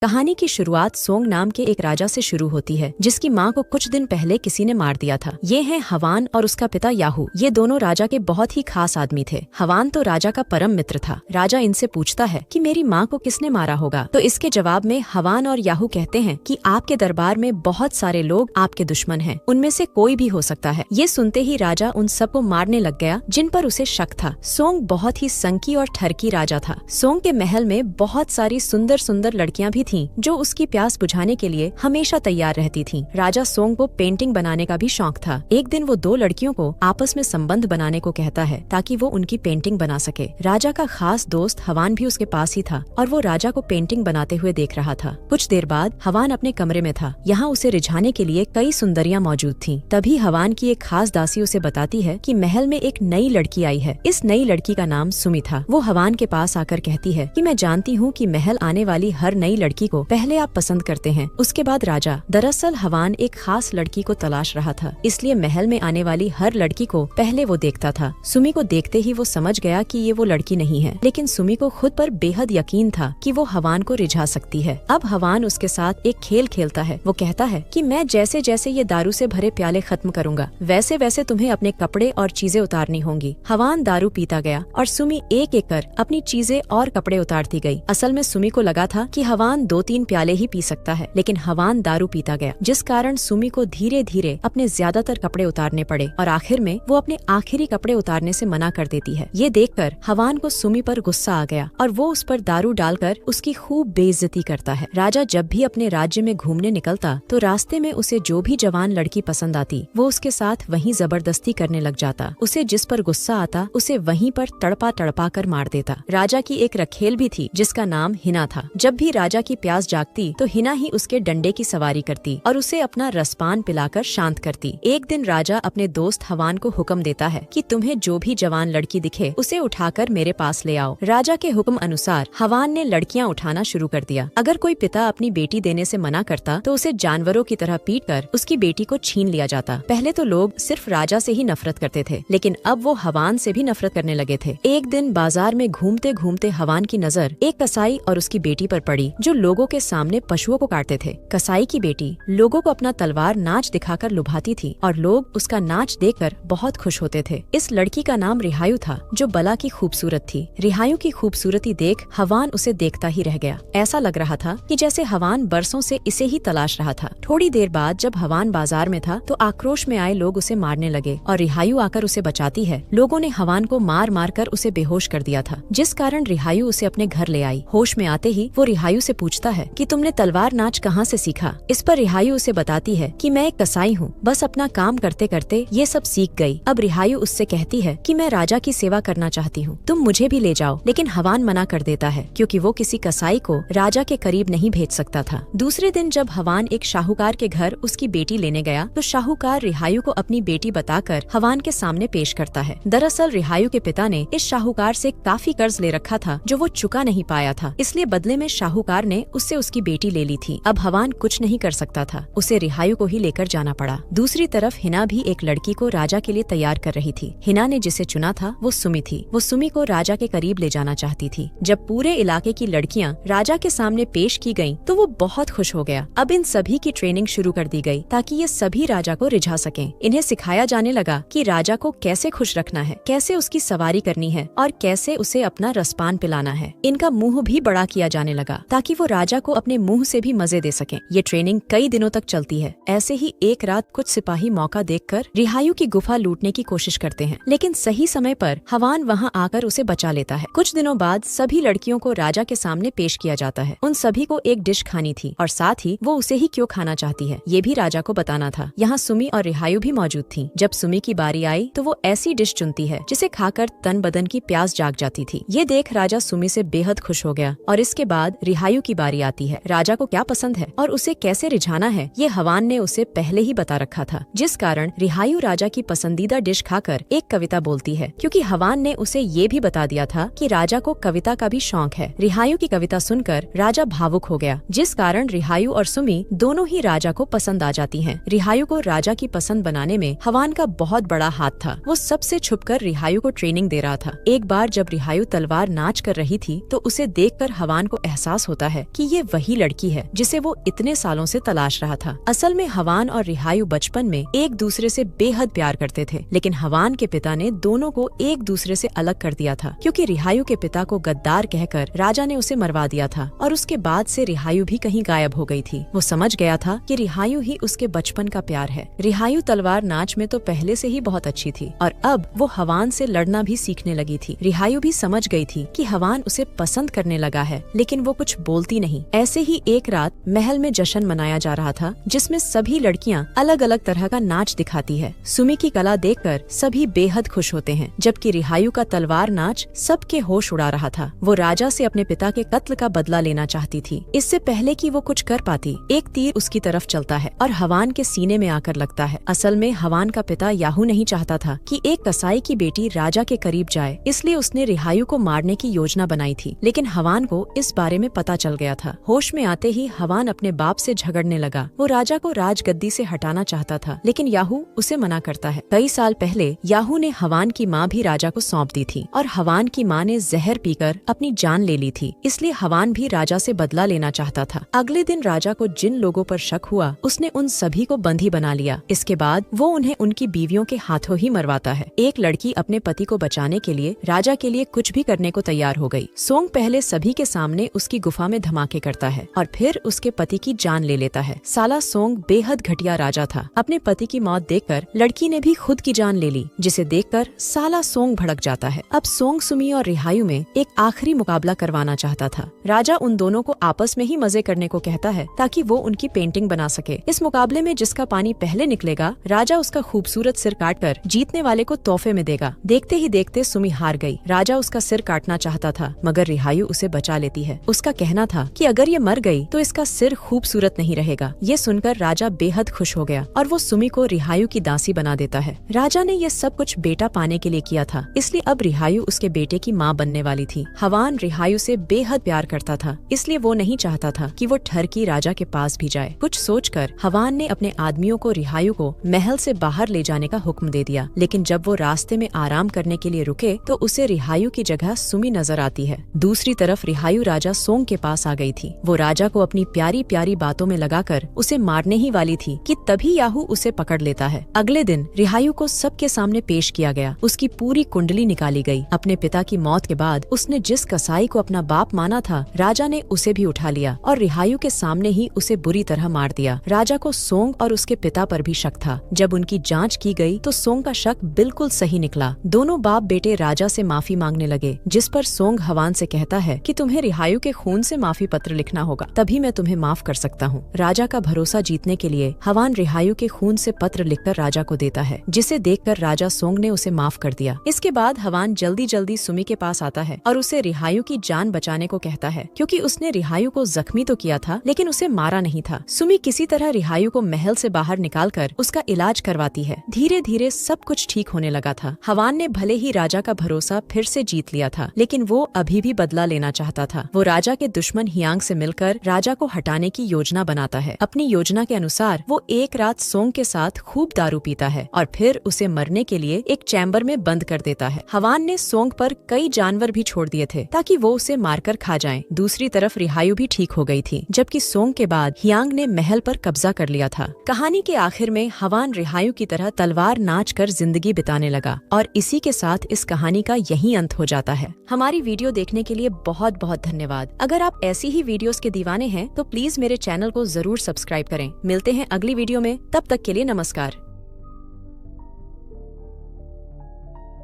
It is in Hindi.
कहानी की शुरुआत सोंग नाम के एक राजा से शुरू होती है, जिसकी माँ को कुछ दिन पहले किसी ने मार दिया था। ये हैं हवान और उसका पिता याहू। ये दोनों राजा के बहुत ही खास आदमी थे। हवान तो राजा का परम मित्र था। राजा इनसे पूछता है कि मेरी माँ को किसने मारा होगा, तो इसके जवाब में हवान और याहू कहते हैं कि आपके दरबार में बहुत सारे लोग आपके दुश्मन हैं, उनमें से कोई भी हो सकता है। ये सुनते ही राजा उन सबको मारने लग गया जिन पर उसे शक था। सोंग बहुत ही संकी और ठरकी राजा था। सोंग के महल में बहुत सारी सुंदर सुंदर लड़कियां भी थीं, जो उसकी प्यास बुझाने के लिए हमेशा तैयार रहती थीं। राजा सोंग को पेंटिंग बनाने का भी शौक था। एक दिन वो दो लड़कियों को आपस में संबंध बनाने को कहता है ताकि वो उनकी पेंटिंग बना सके। राजा का खास दोस्त हवान भी उसके पास ही था और वो राजा को पेंटिंग बनाते हुए देख रहा था। कुछ देर बाद हवान अपने कमरे में था। यहाँ उसे रिझाने के लिए कई सुंदरियां मौजूद थीं। तभी हवान की एक खास दासी उसे बताती है कि महल में एक नई लड़की आई है। इस नई लड़की का नाम सुमी था। वो हवान के पास आकर कहती है कि मैं जानती हूँ कि महल आने वाली हर नई लड़की को पहले आप पसंद करते हैं, उसके बाद राजा। दरअसल हवान एक खास लड़की को तलाश रहा था, इसलिए महल में आने वाली हर लड़की को पहले वो देखता था। सुमी को देखते ही वो समझ गया कि ये वो लड़की नहीं है, लेकिन सुमी को खुद पर बेहद यकीन था कि वो हवान को रिझा सकती है। अब हवान उसके साथ एक खेल खेलता है। वो कहता है कि मैं जैसे जैसे ये दारू से भरे प्याले खत्म करूंगा, वैसे वैसे तुम्हें अपने कपड़े और चीजें उतारनी होंगी। हवान दारू पीता गया और सुमी एक एक कर अपनी चीजें और कपड़े उतारती गई। असल में सुमी को लगा था कि हवान 2-3 प्याले ही पी सकता है, लेकिन हवान दारू पीता गया, जिस कारण सुमी को धीरे धीरे अपने ज्यादातर कपड़े उतारने पड़े और आखिर में वो अपने आखिरी कपड़े उतारने से मना कर देती है। ये देखकर हवान को सुमी पर गुस्सा आ गया और वो उस पर दारू डालकर उसकी खूब बेइज्जती करता है। राजा जब भी अपने राज्य में घूमने निकलता तो रास्ते में उसे जो भी जवान लड़की पसंद आती वो उसके साथ वहीं जबरदस्ती करने लग जाता। उसे जिस पर गुस्सा आता उसे वहीं पर तड़पा तड़पा कर मार देता। राजा की एक रखेल भी थी जिसका नाम हिना था। जब भी राजा की प्यास जागती तो हिना ही उसके डंडे की सवारी करती और उसे अपना रसपान पिलाकर शांत करती। एक दिन राजा अपने दोस्त हवान को हुक्म देता है कि तुम्हें जो भी जवान लड़की दिखे उसे उठाकर मेरे पास ले आओ। राजा के हुक्म अनुसार हवान ने लड़कियां उठाना शुरू कर दिया। अगर कोई पिता अपनी बेटी देने से मना करता तो उसे जानवरों की तरह पीटकर उसकी बेटी को छीन लिया जाता। पहले तो लोग सिर्फ राजा से ही नफरत करते थे, लेकिन अब वो हवान से भी नफरत करने लगे थे। एक दिन बाजार में घूमते घूमते हवान की नजर एक कसाई और उसकी बेटी पर पड़ी, जो लोगों के सामने पशुओं को काटते थे। कसाई की बेटी लोगों को अपना तलवार नाच दिखाकर लुभाती थी और लोग उसका नाच देखकर बहुत खुश होते थे। इस लड़की का नाम रिहायू था, जो बला की खूबसूरत थी। रिहायू की खूबसूरती देख हवान उसे देखता ही रह गया। ऐसा लग रहा था कि जैसे हवान बरसों से इसे ही तलाश रहा था। थोड़ी देर बाद जब हवान बाजार में था तो आक्रोश में आए लोग उसे मारने लगे और रिहायू आकर उसे बचाती है। लोगों ने हवान को मार मार कर उसे बेहोश कर दिया था, जिस कारण रिहायू उसे अपने घर ले आई। होश में आते ही वो रिहायू से पूछता है कि तुमने तलवार नाच कहाँ से सीखा। इस पर रिहायू उसे बताती है कि मैं एक कसाई हूँ, बस अपना काम करते करते ये सब सीख गई। अब रिहायू उससे कहती है कि मैं राजा की सेवा करना चाहती हूँ, तुम मुझे भी ले जाओ। लेकिन हवान मना कर देता है, क्योंकि वो किसी कसाई को राजा के करीब नहीं भेज सकता था। दूसरे दिन जब हवान एक शाहूकार के घर उसकी बेटी लेने गया तो शाहूकार रिहायू को अपनी बेटी बताकर हवान के सामने पेश करता है। दरअसल रिहायू के पिता ने इस शाहूकार से काफी कर्ज ले रखा था, जो वो चुका नहीं पाया था, इसलिए बदले में शाहूकार ने उससे उसकी बेटी ले ली थी। अब हवान कुछ नहीं कर सकता था, उसे रिहायू को ही लेकर जाना पड़ा। दूसरी तरफ हिना भी एक लड़की को राजा के लिए तैयार कर रही थी। हिना ने जिसे चुना था वो सुमी थी। वो सुमी को राजा के करीब ले जाना चाहती थी। जब पूरे इलाके की लड़कियां राजा के सामने पेश की गयी तो वो बहुत खुश हो गया। अब इन सभी की ट्रेनिंग शुरू कर दी गई ताकि ये सभी राजा को रिझा सकें। इन्हें सिखाया जाने लगा कि राजा को कैसे खुश रखना है, कैसे उसकी सवारी करनी है और कैसे उसे अपना रसपान पिलाना है। इनका मुंह भी बड़ा किया जाने लगा ताकि वो राजा को अपने मुंह से भी मजे दे सकें। ये ट्रेनिंग कई दिनों तक चलती है। ऐसे ही एक रात कुछ सिपाही मौका देखकर रिहायू की गुफा लूटने की कोशिश करते हैं, लेकिन सही समय पर हवान वहां आकर उसे बचा लेता है। कुछ दिनों बाद सभी लड़कियों को राजा के सामने पेश किया जाता है। उन सभी को एक डिश खानी थी और साथ ही वो उसे ही क्यों खाना चाहती है ये भी राजा को बताना था। यहाँ सुमी और रिहायू भी मौजूद थी। जब सुमी की बारी आई तो वो ऐसी डिश चुनती है जिसे खाकर तन बदन की प्यास जाग जाती थी। ये देख राजा सुमी से बेहद खुश हो गया और इसके बाद रिहायू की बारी आती है। राजा को क्या पसंद है और उसे कैसे रिझाना है ये हवान ने उसे पहले ही बता रखा था, जिस कारण रिहायू राजा की पसंदीदा डिश खाकर एक कविता बोलती है, क्योंकि हवान ने उसे ये भी बता दिया था कि राजा को कविता का भी शौक है। रिहायू की कविता सुनकर राजा भावुक हो गया, जिस कारण रिहायू और सुमी दोनों ही राजा को पसंद आ जाती हैं। रिहायू को राजा की पसंद बनाने में हवान का बहुत बड़ा हाथ था। वो सबसे छुपकर रिहायू को ट्रेनिंग दे रहा था। एक बार जब रिहायू तलवार नाच कर रही थी तो उसे देखकर हवान को एहसास होता है कि ये वही लड़की है जिसे वो इतने सालों से तलाश रहा था। असल में हवान और रिहायु बचपन में एक दूसरे से बेहद प्यार करते थे, लेकिन हवान के पिता ने दोनों को एक दूसरे से अलग कर दिया था क्योंकि रिहायु के पिता को गद्दार कहकर राजा ने उसे मरवा दिया था और उसके बाद से रिहायु भी कहीं गायब हो गई थी। वो समझ गया था कि रिहायु ही उसके बचपन का प्यार है। रिहायु तलवार नाच में तो पहले से ही बहुत अच्छी थी और अब वो हवान से लड़ना भी सीखने लगी थी। रिहायु भी समझ गई थी कि हवान उसे पसंद करने लगा है, लेकिन वो कुछ बोलती नहीं। ऐसे ही एक रात महल में जश्न मनाया जा रहा था जिसमें सभी लड़कियां अलग अलग तरह का नाच दिखाती है। सुमी की कला देखकर सभी बेहद खुश होते हैं, जबकि रिहायु का तलवार नाच सबके होश उड़ा रहा था। वो राजा से अपने पिता के कत्ल का बदला लेना चाहती थी। इससे पहले कि वो कुछ कर पाती, एक तीर उसकी तरफ चलता है और हवान के सीने में आकर लगता है। असल में हवान का पिता याहू नहीं चाहता था कि एक कसाई की बेटी राजा के करीब जाए, इसलिए उसने रिहायु को मारने की योजना बनाई थी। लेकिन हवान को इस बारे में पता चल गया था। होश में आते ही हवान अपने बाप से झगड़ने लगा। वो राजा को राजगद्दी से हटाना चाहता था, लेकिन याहू उसे मना करता है। कई साल पहले याहू ने हवान की माँ भी राजा को सौंप दी थी और हवान की माँ ने जहर पीकर अपनी जान ले ली थी, इसलिए हवान भी राजा से बदला लेना चाहता था। अगले दिन राजा को जिन लोगों पर शक हुआ उसने उन सभी को बंदी बना लिया। इसके बाद वो उन्हें उनकी बीवियों के हाथों ही मरवाता है। एक लड़की अपने पति को बचाने के लिए राजा के लिए कुछ भी करने को तैयार हो गई। सोंग पहले सभी के सामने उसकी गुफा में धमाके करता है और फिर उसके पति की जान ले लेता है। साला सोंग बेहद घटिया राजा था। अपने पति की मौत देखकर लड़की ने भी खुद की जान ले ली, जिसे देखकर साला सोंग भड़क जाता है। अब सोंग सुमी और रिहायु में एक आखिरी मुकाबला करवाना चाहता था। राजा उन दोनों को आपस में ही मजे करने को कहता है ताकि वो उनकी पेंटिंग बना सके। इस मुकाबले में जिसका पानी पहले निकलेगा, राजा उसका खूबसूरत सिर काटकर जीतने वाले को तोहफे में देगा। देखते ही देखते सुमी हार गई। राजा उसका सिर काटना चाहता था, मगर रिहायु उसे बचा लेती है। उसका कहना था कि अगर ये मर गई तो इसका सिर खूबसूरत नहीं रहेगा। ये सुनकर राजा बेहद खुश हो गया और वो सुमी को रिहायु की दासी बना देता है। राजा ने ये सब कुछ बेटा पाने के लिए किया था, इसलिए अब रिहायु उसके बेटे की माँ बनने वाली थी। हवान रिहायु से बेहद प्यार करता था, इसलिए वो नहीं चाहता था कि वो ठरकी राजा के पास भी जाए। कुछ सोचकर हवान ने अपने आदमियों को रिहायु को महल से बाहर ले जाने का हुक्म दे दिया, लेकिन जब वो रास्ते में आराम करने के लिए रुके तो उसे रिहायु की जगह सुमी नजर आती है। दूसरी तरफ रिहायु राजा सोंग के पास आ गई थी। वो राजा को अपनी प्यारी प्यारी बातों में लगाकर उसे मारने ही वाली थी कि तभी याहू उसे पकड़ लेता है। अगले दिन रिहायु को सबके सामने पेश किया गया। उसकी पूरी कुंडली निकाली गई। अपने पिता की मौत के बाद उसने जिस कसाई को अपना बाप माना था, राजा ने उसे भी उठा लिया और रिहायु के सामने ही उसे बुरी तरह मार दिया। राजा को सोंग और उसके पिता पर भी शक था। जब उनकी जांच की गई तो सोंग का शक बिल्कुल सही निकला। दोनों बाप बेटे राजा से माफी मांगने लगे, जिस पर सोंग हवान से कहता है कि तुम्हें रिहायु के खून से माफी पत्र लिखना होगा, तभी मैं तुम्हें माफ कर सकता हूँ। राजा का भरोसा जीतने के लिए हवान रिहायु के खून से पत्र लिखकर राजा को देता है, जिसे देखकर राजा सोंग ने उसे माफ कर दिया। इसके बाद हवान जल्दी जल्दी सुमी के पास आता है और उसे रिहायु की जान बचाने को कहता है, क्योंकि उसने रिहायु को जख्मी तो किया था लेकिन उसे मारा नहीं था। सुमी किसी तरह रिहायु को महल से बाहर निकालकर उसका इलाज करवाती है। धीरे धीरे सब कुछ ठीक होने लगा था। हवान ने भले ही राजा का भरोसा फिर से जीत लिया था, लेकिन वो अभी भी बदला लेना चाहता था। वो राजा के दुश्मन हियांग से मिलकर राजा को हटाने की योजना बनाता है। अपनी योजना के अनुसार वो एक रात सोंग के साथ खूब दारू पीता है और फिर उसे मरने के लिए एक चैम्बर में बंद कर देता है। हवान ने सोंग पर कई जानवर भी छोड़ दिए थे ताकि वो उसे मारकर खा जाएं। दूसरी तरफ रिहायु भी ठीक हो गई थी, जबकि सोंग के बाद हियांग ने महल पर कब्जा कर लिया था। कहानी के आखिर में हवान रिहायु की तरह तलवार नाच कर जिंदगी बिताने लगा और इसी के साथ इस कहानी का यही अंत हो जाता है। हमारी वीडियो देखने के लिए बहुत बहुत धन्यवाद। अगर आप ऐसी ही वीडियोस के दीवाने हैं तो प्लीज मेरे चैनल को जरूर सब्सक्राइब करें। मिलते हैं अगली वीडियो में, तब तक के लिए नमस्कार।